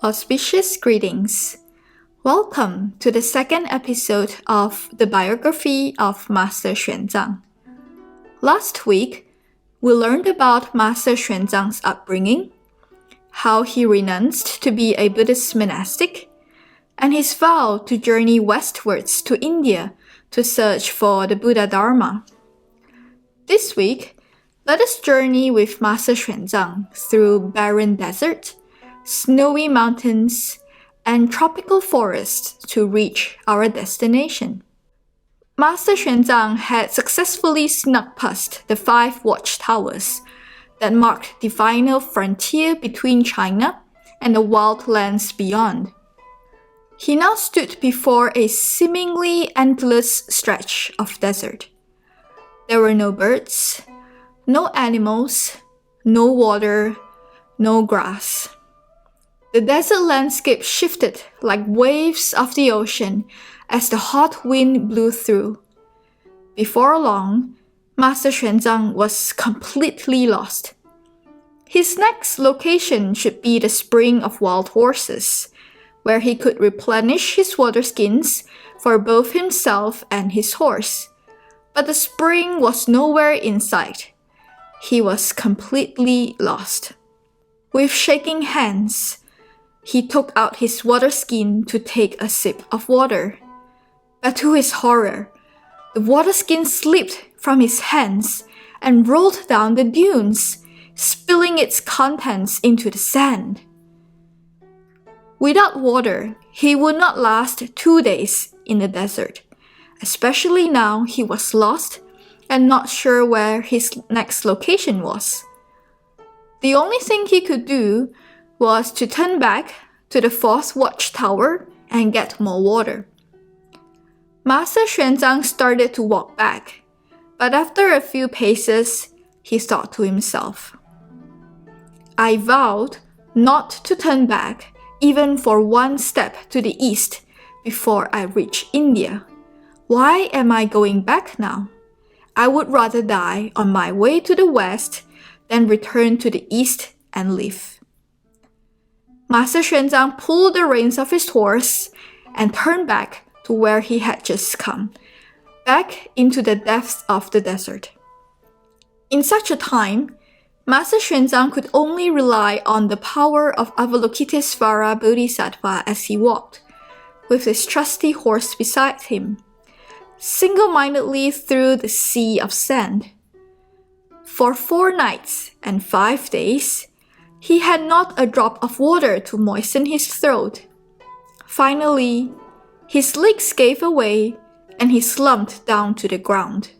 Auspicious greetings. Welcome to the second episode of the biography of Master Xuanzang. Last week, we learned about Master Xuanzang's upbringing, how he renounced to be a Buddhist monastic, and his vow to journey westwards to India to search for the Buddha Dharma. This week, let us journey with Master Xuanzang through barren desert, snowy mountains, and tropical forests to reach our destination. Master Xuanzang had successfully snuck past the 5 watchtowers that marked the final frontier between China and the wild lands beyond. He now stood before a seemingly endless stretch of desert. There were no birds, no animals, no water, no grass. The desert landscape shifted like waves of the ocean as the hot wind blew through. Before long, Master Xuanzang was completely lost. His next location should be the spring of wild horses, where he could replenish his water skins for both himself and his horse. But the spring was nowhere in sight. He was completely lost. With shaking hands, he took out his water skin to take a sip of water. But to his horror, the water skin slipped from his hands and rolled down the dunes, spilling its contents into the sand. Without water, he would not last 2 days in the desert, especially now he was lost and not sure where his next location was. The only thing he could do was to turn back to the 4th watchtower and get more water. Master Xuanzang started to walk back, but after a few paces, he thought to himself, "I vowed not to turn back even for 1 step to the east before I reach India. Why am I going back now? I would rather die on my way to the west than return to the east and live." Master Xuanzang pulled the reins of his horse and turned back to where he had just come, back into the depths of the desert. In such a time, Master Xuanzang could only rely on the power of Avalokitesvara Bodhisattva as he walked, with his trusty horse beside him, single-mindedly through the sea of sand. For 4 nights and 5 days, he had not a drop of water to moisten his throat. Finally, his legs gave way and he slumped down to the ground.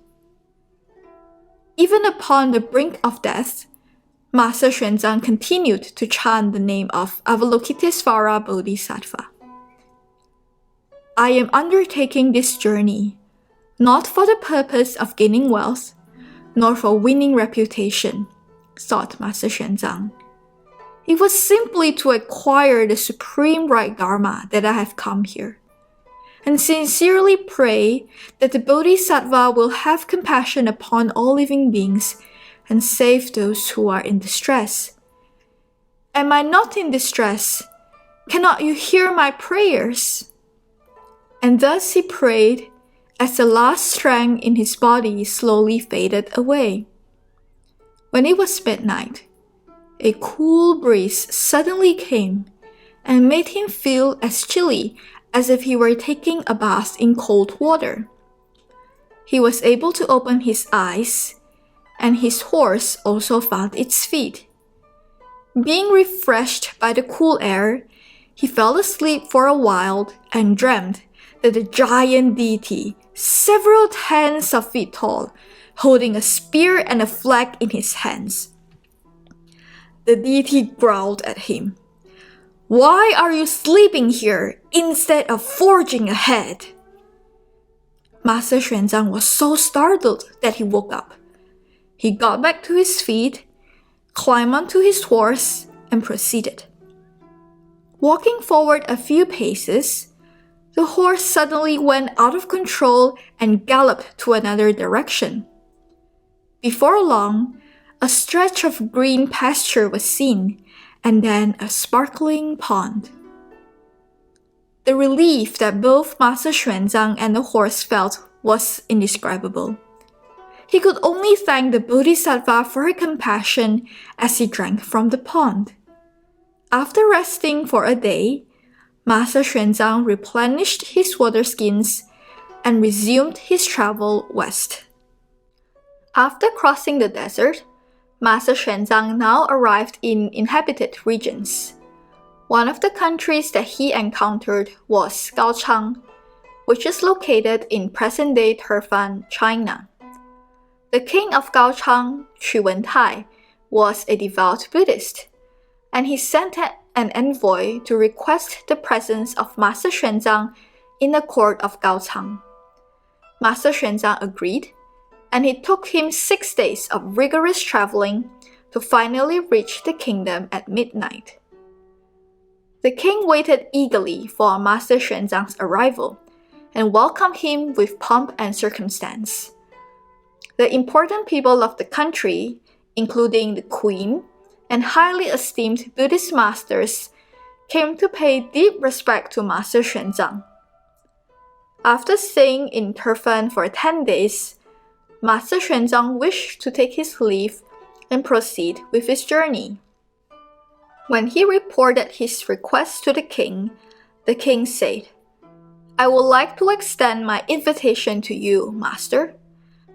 Even upon the brink of death, Master Xuanzang continued to chant the name of Avalokitesvara Bodhisattva. "I am undertaking this journey, not for the purpose of gaining wealth, nor for winning reputation," thought Master Xuanzang. "It was simply to acquire the supreme right Dharma that I have come here, and sincerely pray that the Bodhisattva will have compassion upon all living beings and save those who are in distress. Am I not in distress? Cannot you hear my prayers?" And thus he prayed as the last strength in his body slowly faded away. When it was midnight, a cool breeze suddenly came and made him feel as chilly as if he were taking a bath in cold water. He was able to open his eyes, and his horse also found its feet. Being refreshed by the cool air, he fell asleep for a while and dreamed that the giant deity, several tens of feet tall, holding a spear and a flag in his hands. The deity growled at him, "Why are you sleeping here instead of forging ahead?" Master Xuanzang was so startled that he woke up. He got back to his feet, climbed onto his horse, and proceeded. Walking forward a few paces, the horse suddenly went out of control and galloped to another direction. Before long, a stretch of green pasture was seen, and then a sparkling pond. The relief that both Master Xuanzang and the horse felt was indescribable. He could only thank the Bodhisattva for her compassion as he drank from the pond. After resting for a day, Master Xuanzang replenished his water skins and resumed his travel west. After crossing the desert, Master Xuanzang now arrived in inhabited regions. One of the countries that he encountered was Gaochang, which is located in present-day Turfan, China. The king of Gaochang, Xuantai, was a devout Buddhist, and he sent an envoy to request the presence of Master Xuanzang in the court of Gaochang. Master Xuanzang agreed, and it took him 6 days of rigorous traveling to finally reach the kingdom at midnight. The king waited eagerly for Master Xuanzang's arrival and welcomed him with pomp and circumstance. The important people of the country, including the queen and highly esteemed Buddhist masters, came to pay deep respect to Master Xuanzang. After staying in Turfan for 10 days, Master Xuanzang wished to take his leave and proceed with his journey. When he reported his request to the king said, "I would like to extend my invitation to you, Master.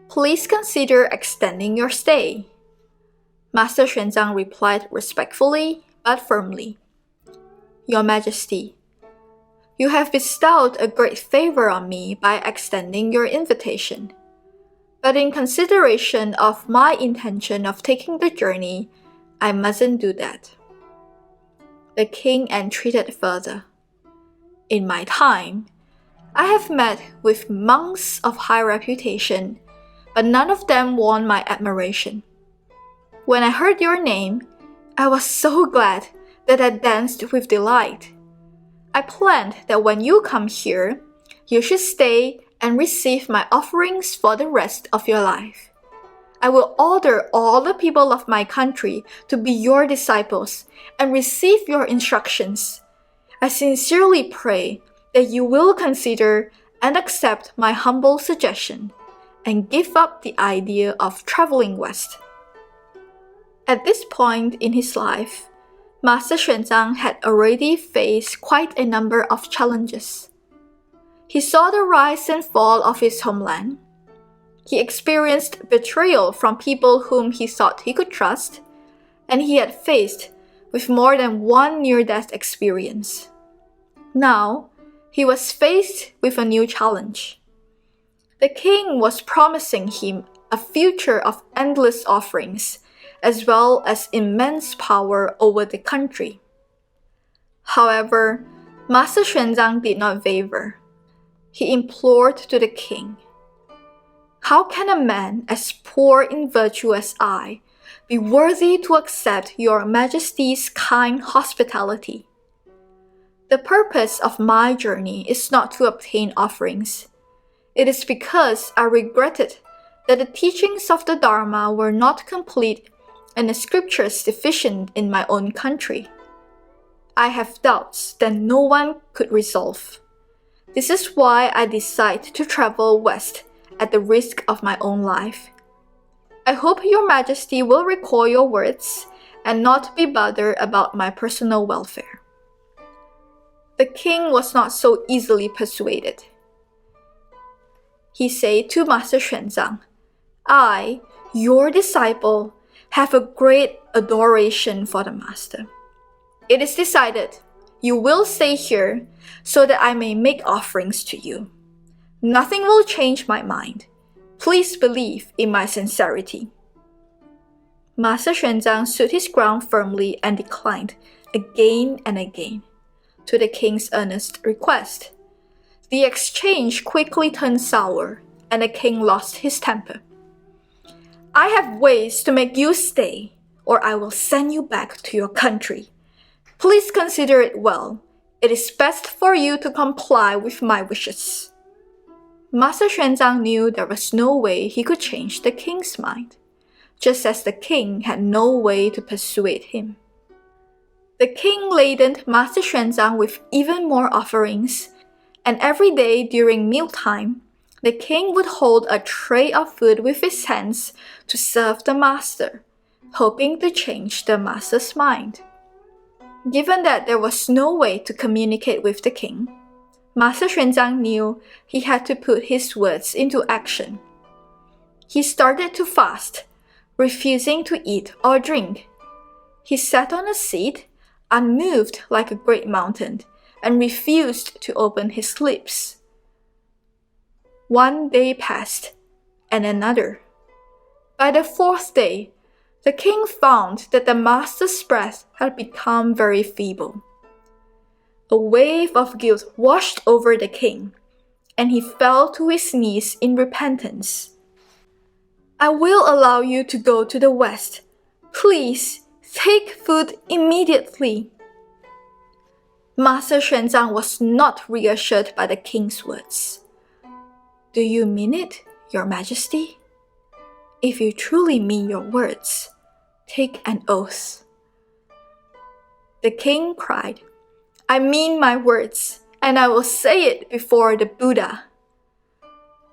Please consider extending your stay." Master Xuanzang replied respectfully but firmly, "Your Majesty, you have bestowed a great favor on me by extending your invitation. But in consideration of my intention of taking the journey, I mustn't do that." The king entreated further, "In my time, I have met with monks of high reputation, but none of them won my admiration. When I heard your name, I was so glad that I danced with delight. I planned that when you come here, you should stay and receive my offerings for the rest of your life. I will order all the people of my country to be your disciples and receive your instructions. I sincerely pray that you will consider and accept my humble suggestion and give up the idea of traveling west." At this point in his life, Master Xuanzang had already faced quite a number of challenges. He saw the rise and fall of his homeland. He experienced betrayal from people whom he thought he could trust, and he had faced with more than one near-death experience. Now, he was faced with a new challenge. The king was promising him a future of endless offerings, as well as immense power over the country. However, Master Xuanzang did not waver. He implored to the king, "How can a man as poor in virtue as I be worthy to accept your Majesty's kind hospitality? The purpose of my journey is not to obtain offerings. It is because I regretted that the teachings of the Dharma were not complete and the scriptures deficient in my own country. I have doubts that no one could resolve. This is why I decide to travel west at the risk of my own life. I hope your Majesty will recall your words and not be bothered about my personal welfare." The king was not so easily persuaded. He said to Master Xuanzang, "I, your disciple, have a great adoration for the Master. It is decided you will stay here so that I may make offerings to you. Nothing will change my mind. Please believe in my sincerity." Master Xuanzang stood his ground firmly and declined again and again to the king's earnest request. The exchange quickly turned sour, and the king lost his temper. "I have ways to make you stay, or I will send you back to your country. Please consider it well. It is best for you to comply with my wishes." Master Xuanzang knew there was no way he could change the king's mind, just as the king had no way to persuade him. The king laden Master Xuanzang with even more offerings and every day during mealtime, the king would hold a tray of food with his hands to serve the master, hoping to change the master's mind. Given that there was no way to communicate with the king, Master Xuanzang knew he had to put his words into action. He started to fast, refusing to eat or drink. He sat on a seat, unmoved like a great mountain, and refused to open his lips. One day passed, and another. By the fourth day, the king found that the master's breath had become very feeble. A wave of guilt washed over the king, and he fell to his knees in repentance. "I will allow you to go to the west. Please, take food immediately." Master Xuanzang was not reassured by the king's words. "Do you mean it, Your Majesty? If you truly mean your words, take an oath." The king cried, "I mean my words, and I will say it before the Buddha."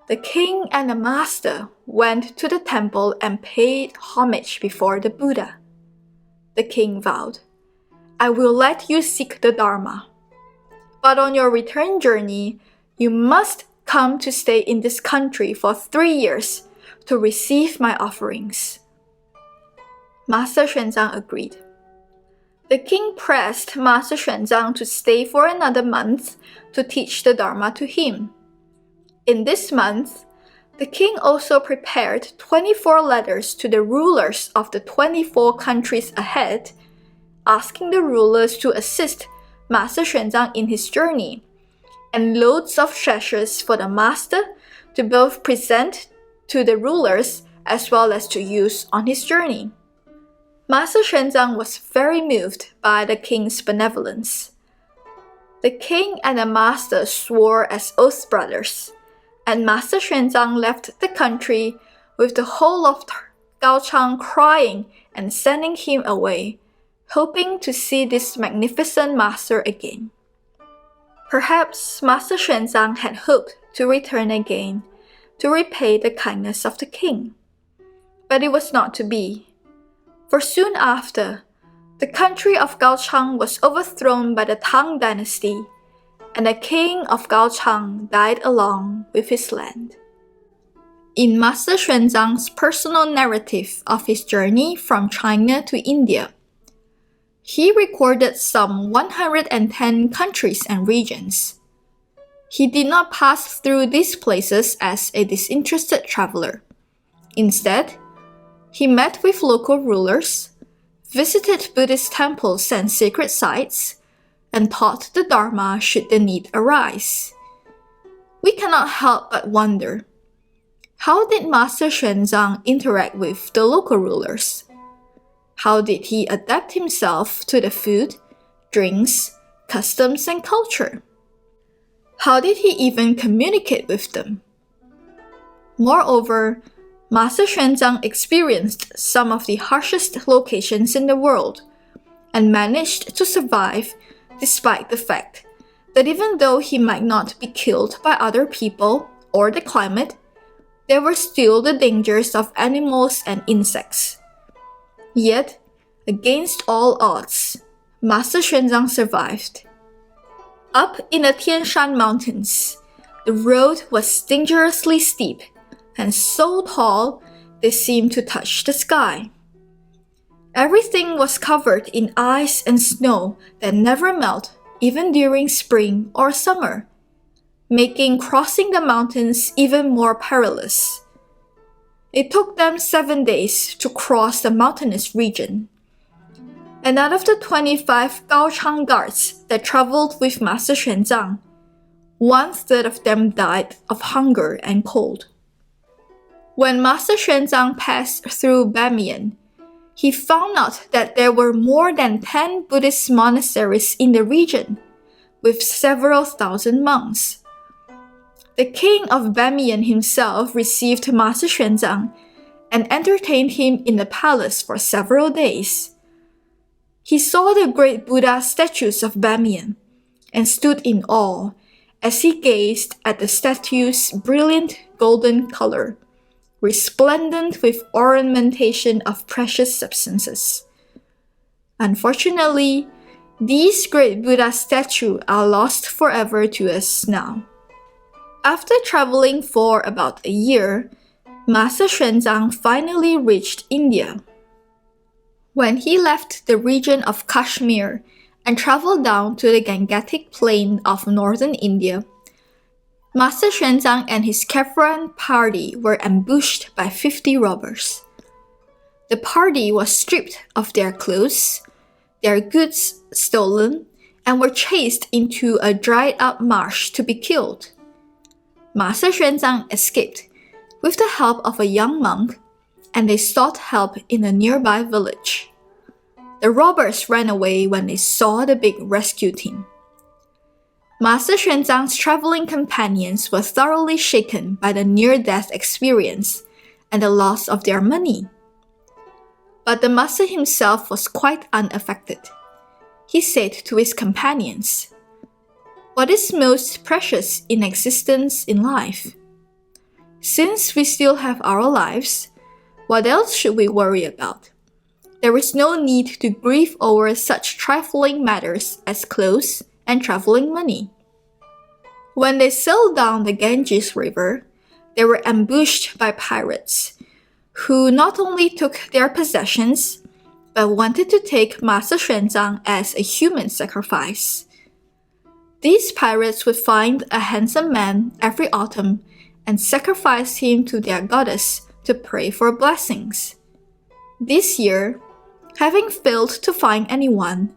The king and the master went to the temple and paid homage before the Buddha. The king vowed, "I will let you seek the Dharma. But on your return journey, you must come to stay in this country for 3 years to receive my offerings." Master Xuanzang agreed. The king pressed Master Xuanzang to stay for another month to teach the Dharma to him. In this month, the king also prepared 24 letters to the rulers of the 24 countries ahead, asking the rulers to assist Master Xuanzang in his journey, and loads of treasures for the master to both present to the rulers as well as to use on his journey. Master Xuanzang was very moved by the king's benevolence. The king and the master swore as oath brothers, and Master Xuanzang left the country with the whole of Gaochang crying and sending him away, hoping to see this magnificent master again. Perhaps Master Xuanzang had hoped to return again to repay the kindness of the king. But it was not to be. For soon after, the country of Gaochang was overthrown by the Tang dynasty, and the king of Gaochang died along with his land. In Master Xuanzang's personal narrative of his journey from China to India, he recorded some 110 countries and regions. He did not pass through these places as a disinterested traveler. Instead, he met with local rulers, visited Buddhist temples and sacred sites, and taught the Dharma should the need arise. We cannot help but wonder, how did Master Xuanzang interact with the local rulers? How did he adapt himself to the food, drinks, customs, and culture? How did he even communicate with them? Moreover, Master Xuanzang experienced some of the harshest locations in the world and managed to survive despite the fact that even though he might not be killed by other people or the climate, there were still the dangers of animals and insects. Yet, against all odds, Master Xuanzang survived. Up in the Tian Shan mountains, the road was dangerously steep and so tall they seemed to touch the sky. Everything was covered in ice and snow that never melt even during spring or summer, making crossing the mountains even more perilous. It took them 7 days to cross the mountainous region. And out of the 25 Gaochang guards that traveled with Master Xuanzang, 1/3 of them died of hunger and cold. When Master Xuanzang passed through Bamiyan, he found out that there were more than 10 Buddhist monasteries in the region, with several thousand monks. The king of Bamiyan himself received Master Xuanzang and entertained him in the palace for several days. He saw the great Buddha statues of Bamiyan and stood in awe as he gazed at the statue's brilliant golden color, resplendent with ornamentation of precious substances. Unfortunately, these great Buddha statues are lost forever to us now. After traveling for about a year, Master Xuanzang finally reached India. When he left the region of Kashmir and traveled down to the Gangetic Plain of northern India, Master Xuanzang and his caravan party were ambushed by 50 robbers. The party was stripped of their clothes, their goods stolen, and were chased into a dried-up marsh to be killed. Master Xuanzang escaped with the help of a young monk, and they sought help in a nearby village. The robbers ran away when they saw the big rescue team. Master Xuanzang's traveling companions were thoroughly shaken by the near-death experience and the loss of their money. But the master himself was quite unaffected. He said to his companions, "What is most precious in existence in life? Since we still have our lives, what else should we worry about? There is no need to grieve over such trifling matters as clothes and traveling money." When they sailed down the Ganges River, they were ambushed by pirates, who not only took their possessions, but wanted to take Master Xuanzang as a human sacrifice. These pirates would find a handsome man every autumn and sacrifice him to their goddess to pray for blessings. This year, having failed to find anyone,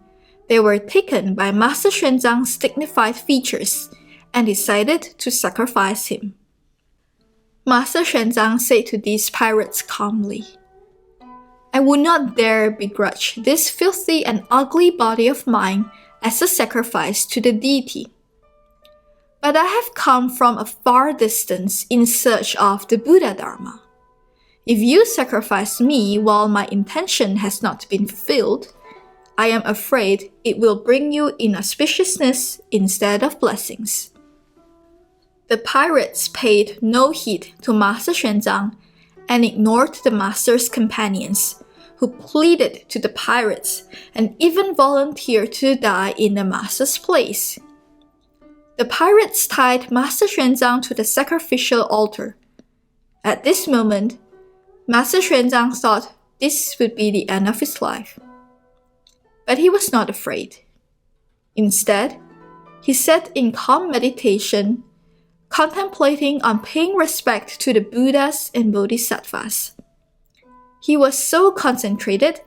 they were taken by Master Xuanzang's dignified features and decided to sacrifice him. Master Xuanzang said to these pirates calmly, "I would not dare begrudge this filthy and ugly body of mine as a sacrifice to the deity. But I have come from a far distance in search of the Buddha Dharma. If you sacrifice me while my intention has not been fulfilled, I am afraid it will bring you inauspiciousness instead of blessings." The pirates paid no heed to Master Xuanzang and ignored the master's companions, who pleaded to the pirates and even volunteered to die in the master's place. The pirates tied Master Xuanzang to the sacrificial altar. At this moment, Master Xuanzang thought this would be the end of his life. But he was not afraid. Instead, he sat in calm meditation, contemplating on paying respect to the Buddhas and Bodhisattvas. He was so concentrated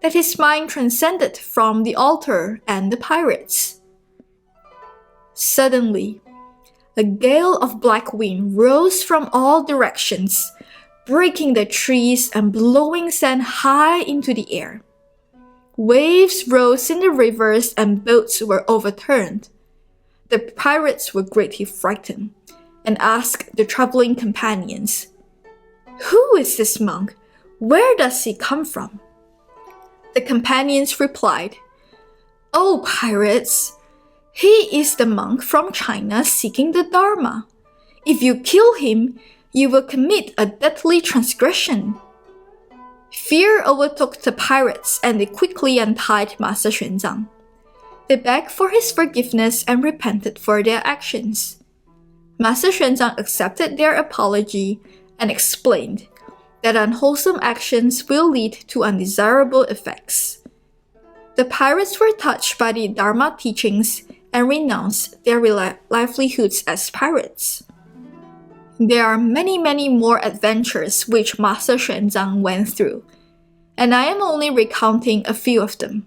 that his mind transcended from the altar and the pirates. Suddenly, a gale of black wind rose from all directions, breaking the trees and blowing sand high into the air. Waves rose in the rivers and boats were overturned. The pirates were greatly frightened and asked the traveling companions, "Who is this monk? Where does he come from?" The companions replied, "Oh, pirates, he is the monk from China seeking the Dharma. If you kill him, you will commit a deadly transgression." Fear overtook the pirates and they quickly untied Master Xuanzang. They begged for his forgiveness and repented for their actions. Master Xuanzang accepted their apology and explained that unwholesome actions will lead to undesirable effects. The pirates were touched by the Dharma teachings and renounced their livelihoods as pirates. There are many more adventures which Master Xuanzang went through, and I am only recounting a few of them.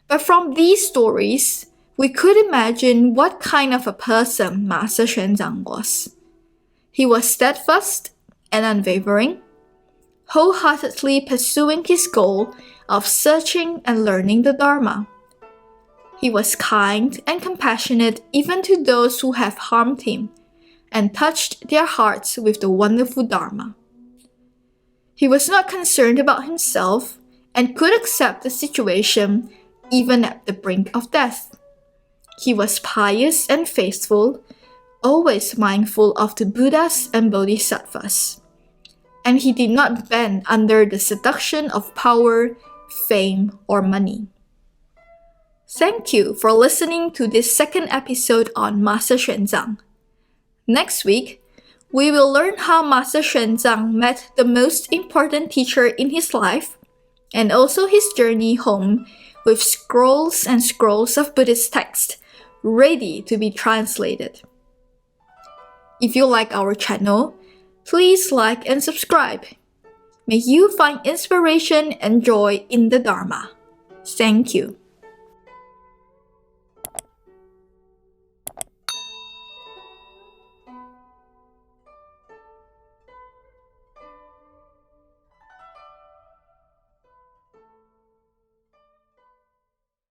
But from these stories, we could imagine what kind of a person Master Xuanzang was. He was steadfast and unwavering, wholeheartedly pursuing his goal of searching and learning the Dharma. He was kind and compassionate even to those who have harmed him, and touched their hearts with the wonderful Dharma. He was not concerned about himself and could accept the situation even at the brink of death. He was pious and faithful, always mindful of the Buddhas and Bodhisattvas. And he did not bend under the seduction of power, fame, or money. Thank you for listening to this second episode on Master Xuanzang. Next week, we will learn how Master Xuanzang met the most important teacher in his life, and also his journey home with scrolls and scrolls of Buddhist text ready to be translated. If you like our channel, please like and subscribe. May you find inspiration and joy in the Dharma. Thank you.